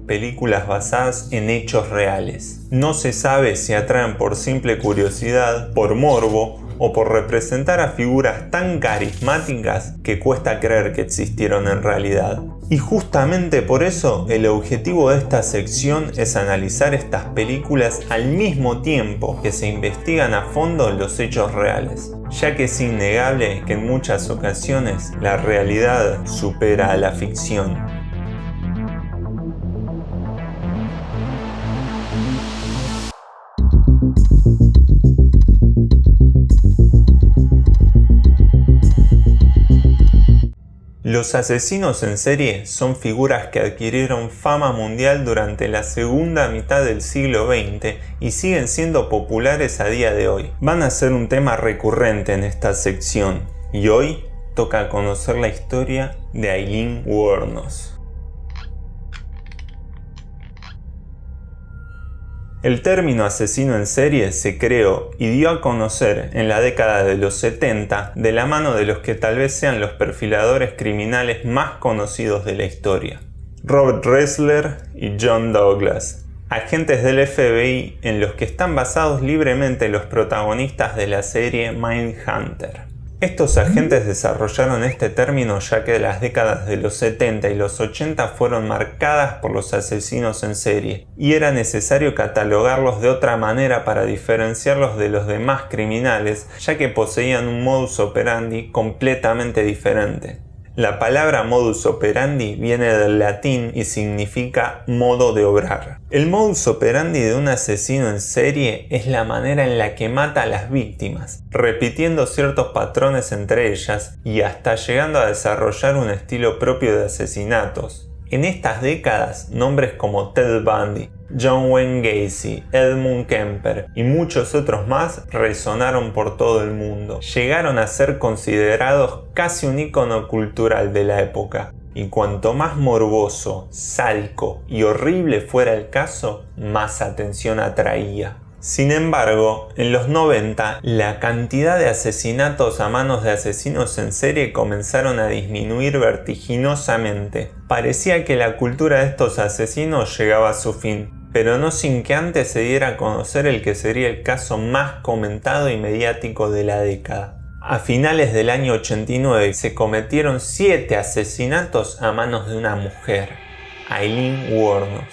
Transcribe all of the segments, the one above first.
películas basadas en hechos reales. No se sabe si atraen por simple curiosidad, por morbo o por representar a figuras tan carismáticas que cuesta creer que existieron en realidad. Y justamente por eso el objetivo de esta sección es analizar estas películas al mismo tiempo que se investigan a fondo los hechos reales, ya que es innegable que en muchas ocasiones la realidad supera a la ficción. Los asesinos en serie son figuras que adquirieron fama mundial durante la segunda mitad del siglo XX y siguen siendo populares a día de hoy. Van a ser un tema recurrente en esta sección y hoy toca conocer la historia de Aileen Wuornos. El término asesino en serie se creó y dio a conocer en la década de los 70 de la mano de los que tal vez sean los perfiladores criminales más conocidos de la historia, Robert Ressler y John Douglas, agentes del FBI en los que están basados libremente los protagonistas de la serie Mindhunter. Estos agentes desarrollaron este término ya que las décadas de los 70 y los 80 fueron marcadas por los asesinos en serie y era necesario catalogarlos de otra manera para diferenciarlos de los demás criminales, ya que poseían un modus operandi completamente diferente. La palabra modus operandi viene del latín y significa modo de obrar. El modus operandi de un asesino en serie es la manera en la que mata a las víctimas, repitiendo ciertos patrones entre ellas y hasta llegando a desarrollar un estilo propio de asesinatos. En estas décadas, nombres como Ted Bundy, John Wayne Gacy, Edmund Kemper y muchos otros más resonaron por todo el mundo. Llegaron a ser considerados casi un ícono cultural de la época. Y cuanto más morboso, sádico y horrible fuera el caso, más atención atraía. Sin embargo, en los 90, la cantidad de asesinatos a manos de asesinos en serie comenzaron a disminuir vertiginosamente. Parecía que la cultura de estos asesinos llegaba a su fin, pero no sin que antes se diera a conocer el que sería el caso más comentado y mediático de la década. A finales del año 89 se cometieron 7 asesinatos a manos de una mujer, Aileen Wuornos.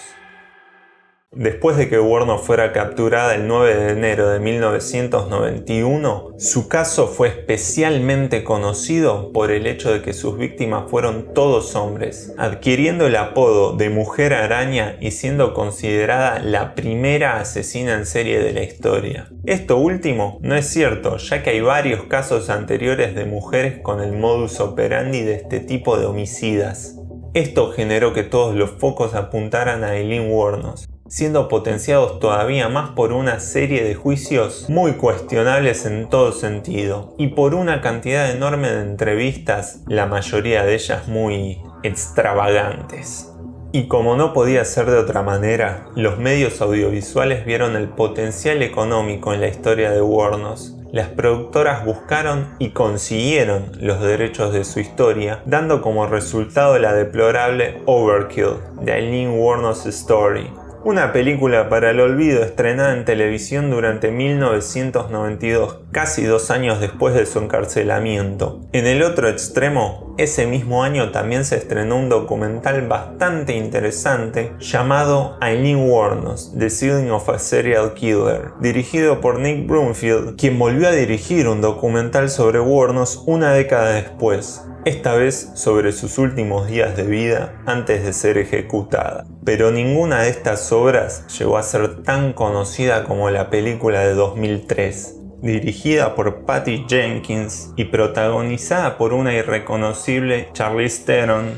Después de que Wuornos fuera capturada el 9 de enero de 1991, su caso fue especialmente conocido por el hecho de que sus víctimas fueron todos hombres, adquiriendo el apodo de Mujer Araña y siendo considerada la primera asesina en serie de la historia. Esto último no es cierto, ya que hay varios casos anteriores de mujeres con el modus operandi de este tipo de homicidas. Esto generó que todos los focos apuntaran a Aileen Wuornos, siendo potenciados todavía más por una serie de juicios muy cuestionables en todo sentido y por una cantidad enorme de entrevistas, la mayoría de ellas muy extravagantes. Y como no podía ser de otra manera, los medios audiovisuales vieron el potencial económico en la historia de Wuornos. Las productoras buscaron y consiguieron los derechos de su historia, dando como resultado la deplorable Overkill, de Aileen Wuornos Story, una película para el olvido estrenada en televisión durante 1992, casi 2 años después de su encarcelamiento. En el otro extremo, ese mismo año también se estrenó un documental bastante interesante llamado Aileen Wuornos, The Sealing of a Serial Killer, dirigido por Nick Broomfield, quien volvió a dirigir un documental sobre Wuornos una década después, esta vez sobre sus últimos días de vida antes de ser ejecutada. Pero ninguna de estas obras llegó a ser tan conocida como la película de 2003, dirigida por Patty Jenkins y protagonizada por una irreconocible Charlize Theron.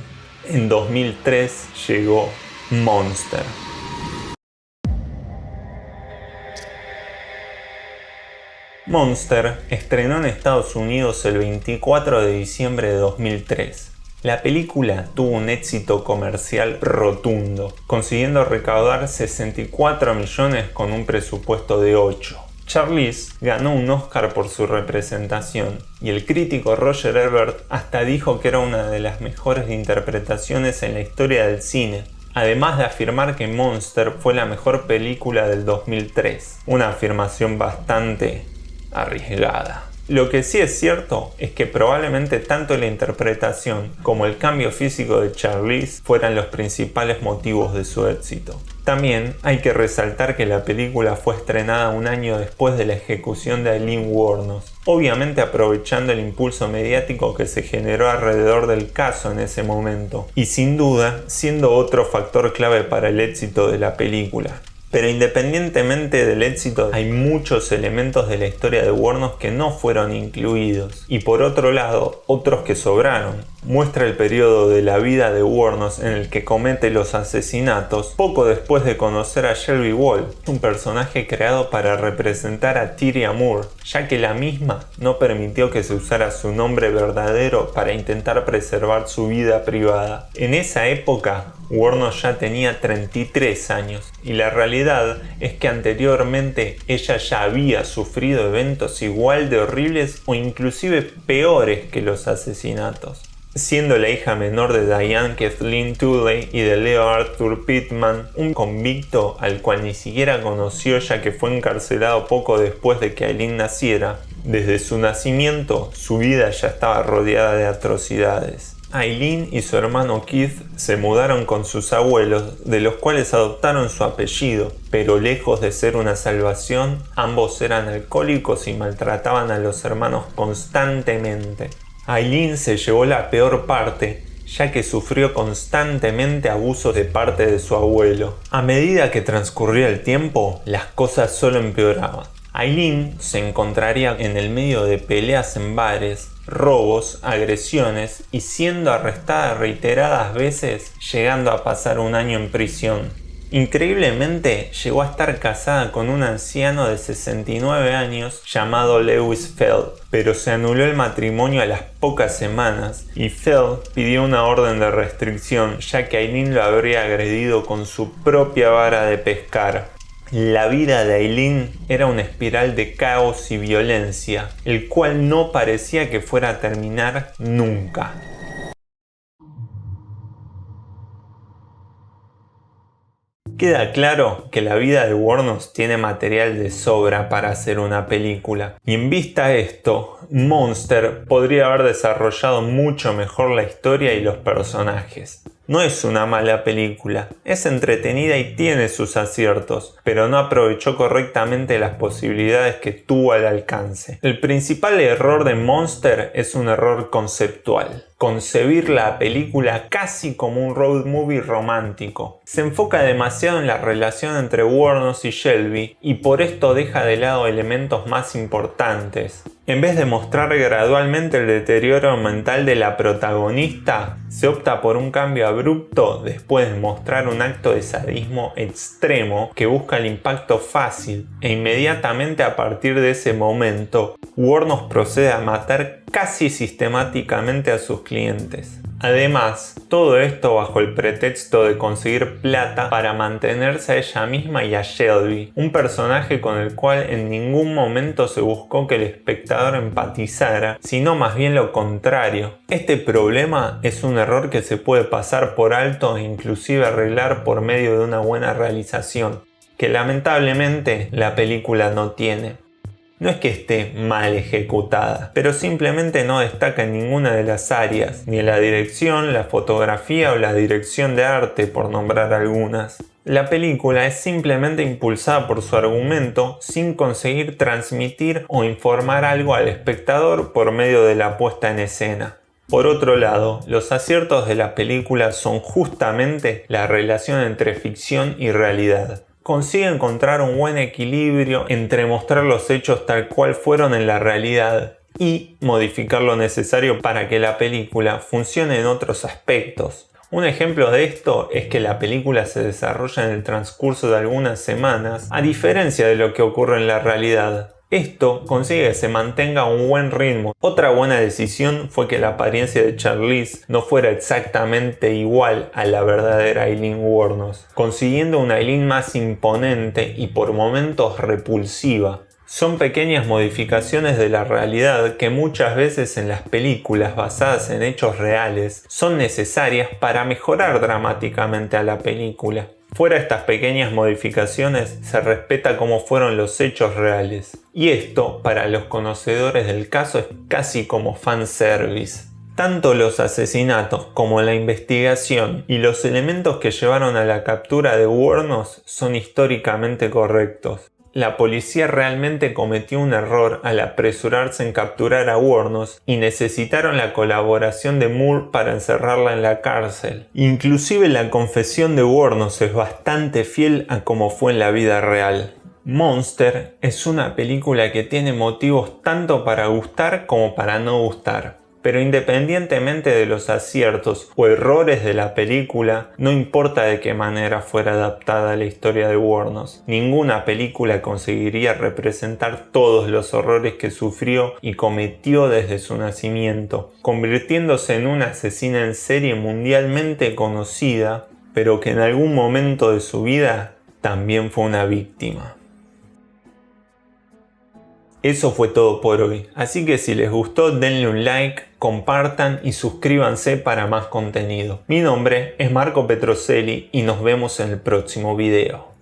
En 2003 llegó Monster. Monster estrenó en Estados Unidos el 24 de diciembre de 2003. La película tuvo un éxito comercial rotundo, consiguiendo recaudar 64 millones con un presupuesto de 8. Charlize ganó un Oscar por su representación y el crítico Roger Ebert hasta dijo que era una de las mejores interpretaciones en la historia del cine. además de afirmar que Monster fue la mejor película del 2003, una afirmación bastante arriesgada. Lo que sí es cierto es que probablemente tanto la interpretación como el cambio físico de Charlize fueran los principales motivos de su éxito. También hay que resaltar que la película fue estrenada un año después de la ejecución de Aileen Wuornos, obviamente aprovechando el impulso mediático que se generó alrededor del caso en ese momento, y sin duda siendo otro factor clave para el éxito de la película. Pero independientemente del éxito, hay muchos elementos de la historia de Wuornos que no fueron incluidos, y por otro lado, otros que sobraron. Muestra el periodo de la vida de Wuornos en el que comete los asesinatos poco después de conocer a Shelby Wall, un personaje creado para representar a Tyria Moore, ya que la misma no permitió que se usara su nombre verdadero para intentar preservar su vida privada. En esa época, Wuornos ya tenía 33 años, y la realidad es que anteriormente ella ya había sufrido eventos igual de horribles o inclusive peores que los asesinatos. Siendo la hija menor de Diane Kathleen Tuley y de Leo Arthur Pittman, un convicto al cual ni siquiera conoció ya que fue encarcelado poco después de que Aileen naciera, desde su nacimiento su vida ya estaba rodeada de atrocidades. Aileen y su hermano Keith se mudaron con sus abuelos, de los cuales adoptaron su apellido, pero lejos de ser una salvación, ambos eran alcohólicos y maltrataban a los hermanos constantemente. Aileen se llevó la peor parte, ya que sufrió constantemente abusos de parte de su abuelo. A medida que transcurría el tiempo, las cosas solo empeoraban. Aileen se encontraría en el medio de peleas en bares, robos, agresiones y siendo arrestada reiteradas veces, llegando a pasar un año en prisión. Increíblemente, llegó a estar casada con un anciano de 69 años llamado Lewis Feld, pero se anuló el matrimonio a las pocas semanas y Feld pidió una orden de restricción, ya que Aileen lo habría agredido con su propia vara de pescar. La vida de Aileen era una espiral de caos y violencia, el cual no parecía que fuera a terminar nunca. Queda claro que la vida de Wuornos tiene material de sobra para hacer una película, y en vista a esto, Monster podría haber desarrollado mucho mejor la historia y los personajes. No es una mala película, es entretenida y tiene sus aciertos, pero no aprovechó correctamente las posibilidades que tuvo al alcance. El principal error de Monster es un error conceptual. Concebir la película casi como un road movie romántico. Se enfoca demasiado en la relación entre Wuornos y Shelby y por esto deja de lado elementos más importantes. En vez de mostrar gradualmente el deterioro mental de la protagonista, se opta por un cambio abrupto después de mostrar un acto de sadismo extremo que busca el impacto fácil, e inmediatamente a partir de ese momento, Wuornos procede a matar casi sistemáticamente a sus clientes. Además, todo esto bajo el pretexto de conseguir plata para mantenerse a ella misma y a Shelby, un personaje con el cual en ningún momento se buscó que el espectador empatizara, sino más bien lo contrario. Este problema es un error que se puede pasar por alto e inclusive arreglar por medio de una buena realización, que lamentablemente la película no tiene. No es que esté mal ejecutada, pero simplemente no destaca en ninguna de las áreas, ni en la dirección, la fotografía o la dirección de arte, por nombrar algunas. La película es simplemente impulsada por su argumento sin conseguir transmitir o informar algo al espectador por medio de la puesta en escena. Por otro lado, los aciertos de la película son justamente la relación entre ficción y realidad. Consigue encontrar un buen equilibrio entre mostrar los hechos tal cual fueron en la realidad y modificar lo necesario para que la película funcione en otros aspectos. Un ejemplo de esto es que la película se desarrolla en el transcurso de algunas semanas, a diferencia de lo que ocurre en la realidad. Esto consigue que se mantenga un buen ritmo. Otra buena decisión fue que la apariencia de Charlize no fuera exactamente igual a la verdadera Aileen Wuornos, consiguiendo una Aileen más imponente y por momentos repulsiva. Son pequeñas modificaciones de la realidad que muchas veces en las películas basadas en hechos reales son necesarias para mejorar dramáticamente a la película. Fuera de estas pequeñas modificaciones se respeta cómo fueron los hechos reales. Y esto, para los conocedores del caso, es casi como fanservice. Tanto los asesinatos como la investigación y los elementos que llevaron a la captura de Wuornos son históricamente correctos. La policía realmente cometió un error al apresurarse en capturar a Wuornos y necesitaron la colaboración de Moore para encerrarla en la cárcel. Inclusive la confesión de Wuornos es bastante fiel a como fue en la vida real. Monster es una película que tiene motivos tanto para gustar como para no gustar. Pero independientemente de los aciertos o errores de la película, no importa de qué manera fuera adaptada la historia de Wuornos, ninguna película conseguiría representar todos los horrores que sufrió y cometió desde su nacimiento, convirtiéndose en una asesina en serie mundialmente conocida, pero que en algún momento de su vida también fue una víctima. Eso fue todo por hoy, así que si les gustó denle un like, compartan y suscríbanse para más contenido. Mi nombre es Marco Petrocelli y nos vemos en el próximo video.